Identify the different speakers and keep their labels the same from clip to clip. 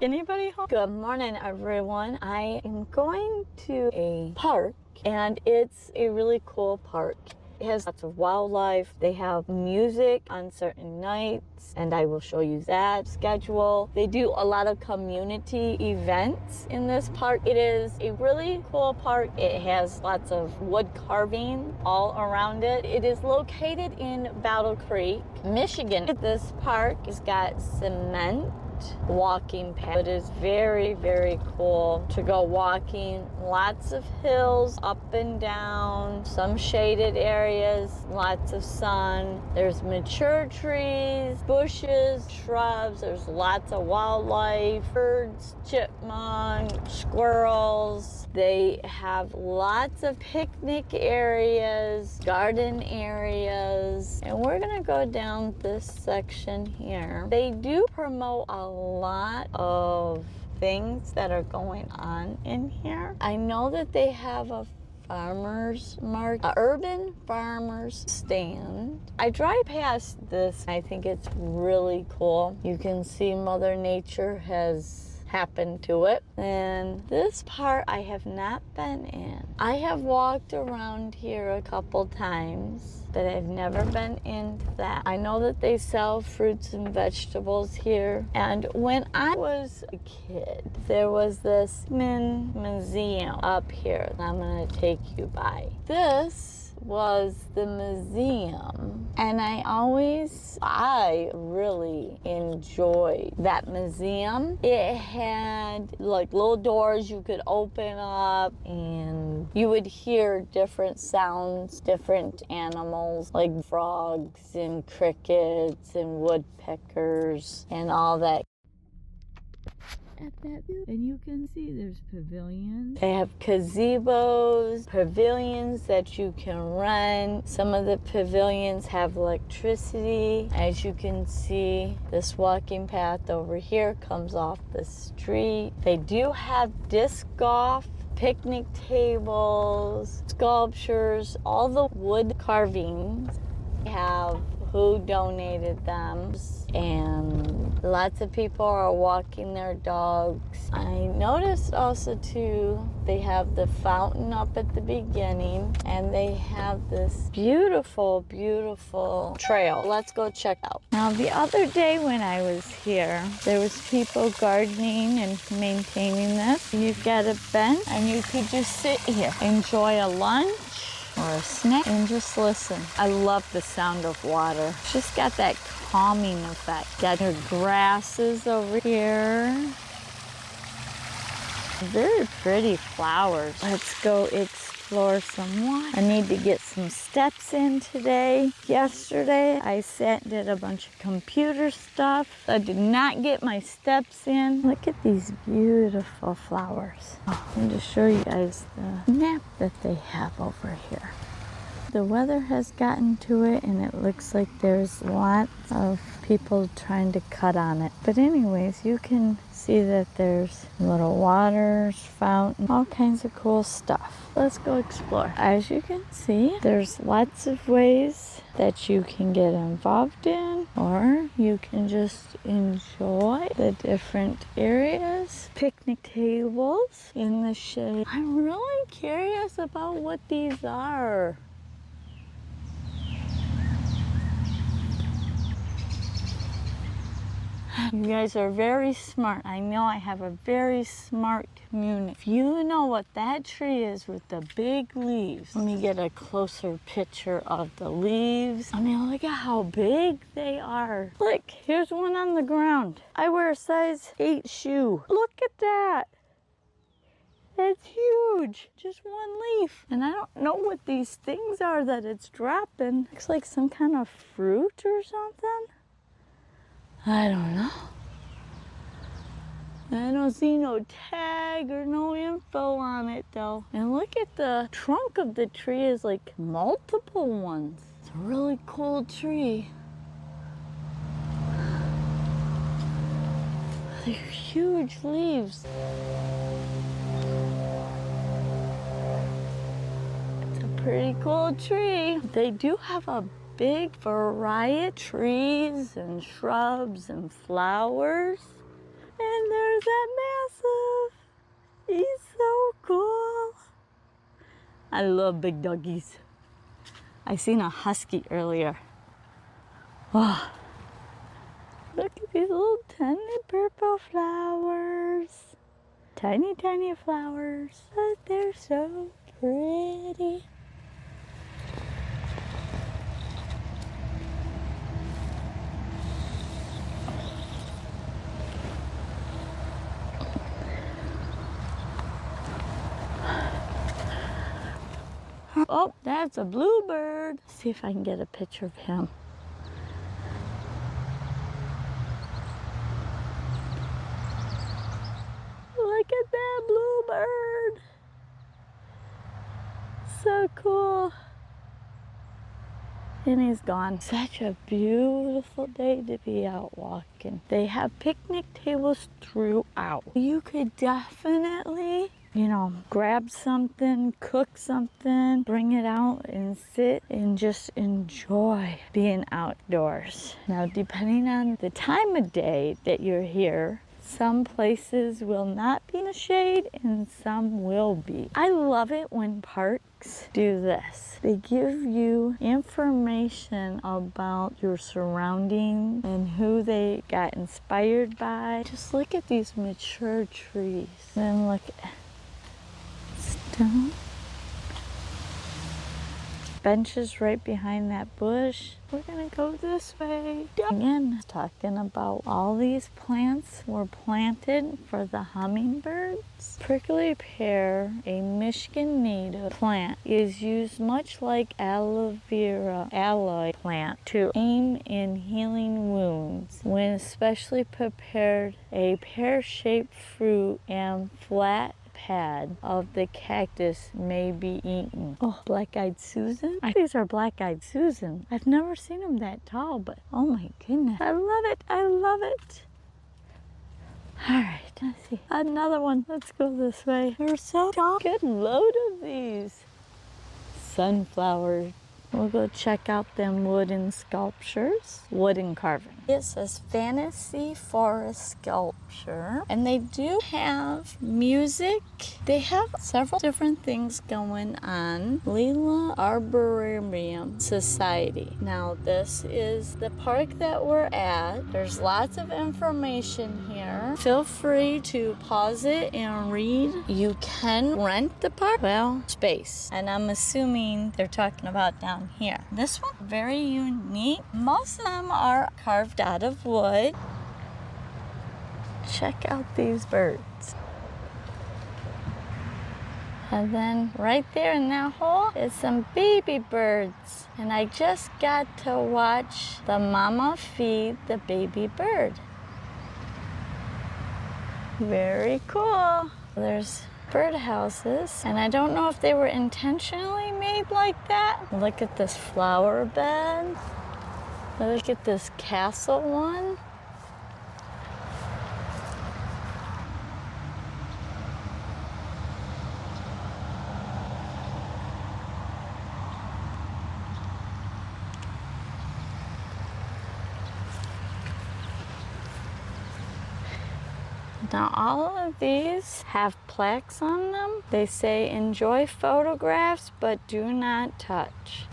Speaker 1: Anybody home? Good morning, everyone. I am going to a park, and it's a really cool park. It has lots of wildlife. They have music on certain nights, and I will show you that schedule. They do a lot of community events in this park. It is a really cool park. It has lots of wood carving all around it. It is located in Battle Creek, Michigan. This park has got cement walking path. It is very, very cool to go walking. Lots of hills up and down, some shaded areas, lots of sun. There's mature trees, bushes, shrubs. There's lots of wildlife, birds, chipmunks, squirrels. They have lots of picnic areas, garden areas, and we're gonna go down this section here. They do promote a lot of things that are going on in here. I know that they have a farmers market, an urban farmers stand. I drive past this. I think it's really cool. You can see Mother Nature has happened to it. And this part I have not been in. I have walked around here a couple times, but I've never been into that. I know that they sell fruits and vegetables here. And when I was a kid, there was this Kingsman Museum up here that I'm gonna take you by. This was the museum, and I really enjoyed that museum. It had like little doors you could open up, and you would hear different sounds, different animals like frogs and crickets and woodpeckers and all that. At that view, and you can see there's pavilions. They have gazebos, pavilions that you can rent. Some of the pavilions have electricity. As you can see, this walking path over here comes off the street. They do have disc golf, picnic tables, sculptures, all the wood carvings. They have who donated them, and lots of people are walking their dogs. I noticed also too, they have the fountain up at the beginning, and they have this beautiful, beautiful trail. Let's go check out. Now, the other day when I was here, there was people gardening and maintaining this. You've got a bench, and you could just sit here, enjoy a lunch or a snack, and just listen. I love the sound of water. It's just got that calming effect. Got your grasses over here. Very pretty flowers. Let's go explore some more. I need to get some steps in today. Yesterday, I sat and did a bunch of computer stuff. I did not get my steps in. Look at these beautiful flowers. Oh, let me just show you guys the map that they have over here. The weather has gotten to it, and it looks like there's lots of people trying to cut on it. But anyways, you can see that there's little waters, fountain, all kinds of cool stuff. Let's go explore. As you can see, there's lots of ways that you can get involved in, or you can just enjoy the different areas. Picnic tables in the shade. I'm really curious about what these are. You guys are very smart. I know I have a very smart community. If you know what that tree is with the big leaves, let me get a closer picture of the leaves. I mean, look at how big they are. Look, here's one on the ground. I wear a size 8 shoe. Look at that. That's huge. Just one leaf. And I don't know what these things are that it's dropping. Looks like some kind of fruit or something. I don't know. I don't see no tag or no info on it though. And look at the trunk of the tree is like multiple ones. It's a really cool tree. They're huge leaves. It's a pretty cool tree. They do have a big variety of trees and shrubs and flowers. And there's I love big doggies. I seen a husky earlier. Oh, look at these little tiny purple flowers. Tiny, tiny flowers, but they're so pretty. Oh, that's a bluebird. Let's see if I can get a picture of him. Look at that bluebird. So cool. And he's gone. Such a beautiful day to be out walking. They have picnic tables throughout. You could definitely, grab something, cook something, bring it out and sit and just enjoy being outdoors. Now, depending on the time of day that you're here, some places will not be in the shade and some will be. I love it when parks do this. They give you information about your surroundings and who they got inspired by. Just look at these mature trees. Then look at stone. Benches right behind that bush. We're gonna go this way. Again, talking about all these plants were planted for the hummingbirds. Prickly pear, a Michigan native plant, is used much like aloe vera aloe plant to aid in healing wounds. When especially prepared, a pear-shaped fruit and flat pad of the cactus may be eaten. Oh, black-eyed Susan? These are black-eyed Susan. I've never seen them that tall, but oh my goodness. I love it. I love it. All right, let's see. Another one. Let's go this way. They're so tall. Good load of these. Sunflowers. We'll go check out them wooden sculptures, wooden carving. It says Fantasy Forest Sculpture, and they do have music. They have several different things going on. Leela Arboretum Society. Now, this is the park that we're at. There's lots of information here. Feel free to pause it and read. You can rent the park, space, and I'm assuming they're talking about down here. This one, very unique. Most of them are carved out of wood. Check out these birds. And then right there in that hole is some baby birds. And I just got to watch the mama feed the baby bird. Very cool. There's birdhouses, and I don't know if they were intentionally made like that. Look at this flower bed. Look at this castle one. Now, all of these have plaques on them. They say, enjoy photographs, but do not touch.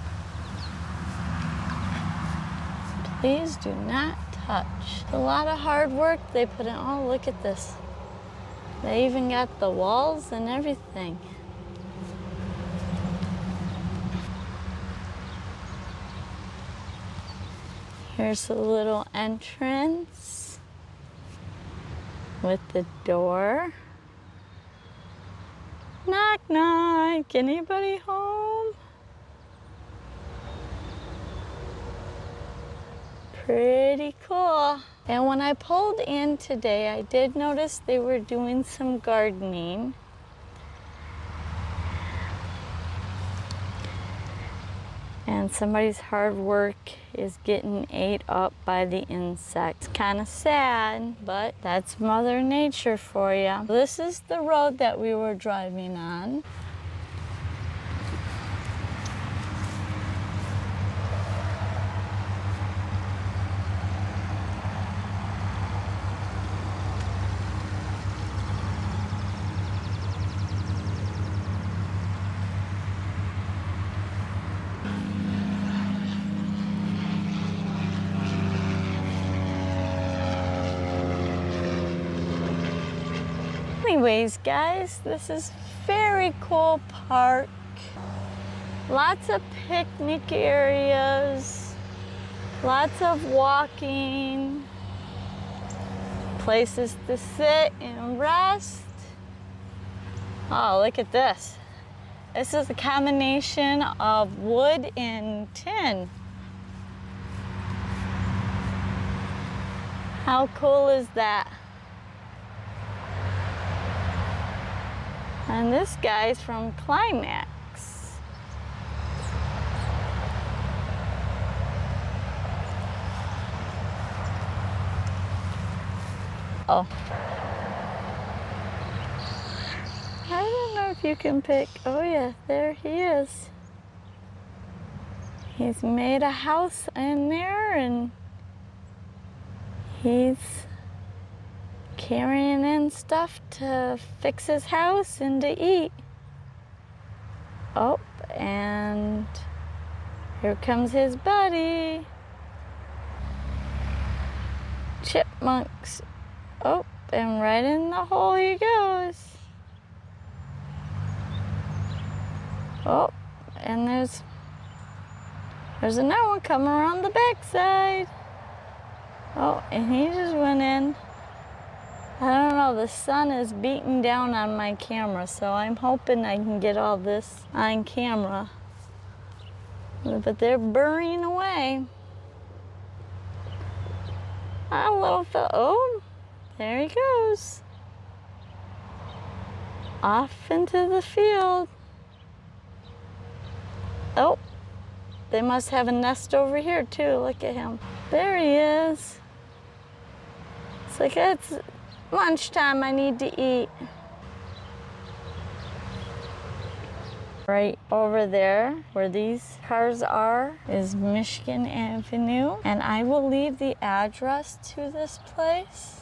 Speaker 1: Please do not touch. A lot of hard work they put in. Oh, look at this. They even got the walls and everything. Here's a little entrance with the door. Knock, knock. Anybody home? Pretty cool. And when I pulled in today, I did notice they were doing some gardening. And somebody's hard work is getting ate up by the insects. Kind of sad, but that's Mother Nature for you. This is the road that we were driving on. Anyways, guys, this is very cool park. Lots of picnic areas, lots of walking, places to sit and rest. Oh, look at this. This is a combination of wood and tin. How cool is that? And this guy's from Climax. Oh. I don't know if you can pick. Oh yeah, there he is. He's made a house in there and he's carrying in stuff to fix his house and to eat. Oh, and here comes his buddy. Chipmunks. Oh, and right in the hole he goes. Oh, and there's another one coming around the backside. Oh, and he just went in. I don't know, the sun is beating down on my camera, so I'm hoping I can get all this on camera. But they're burying away. A little fella. Oh, there he goes. Off into the field. Oh, they must have a nest over here too. Look at him. There he is. It's like, it's lunchtime, I need to eat. Right over there where these cars are is Michigan Avenue, and I will leave the address to this place.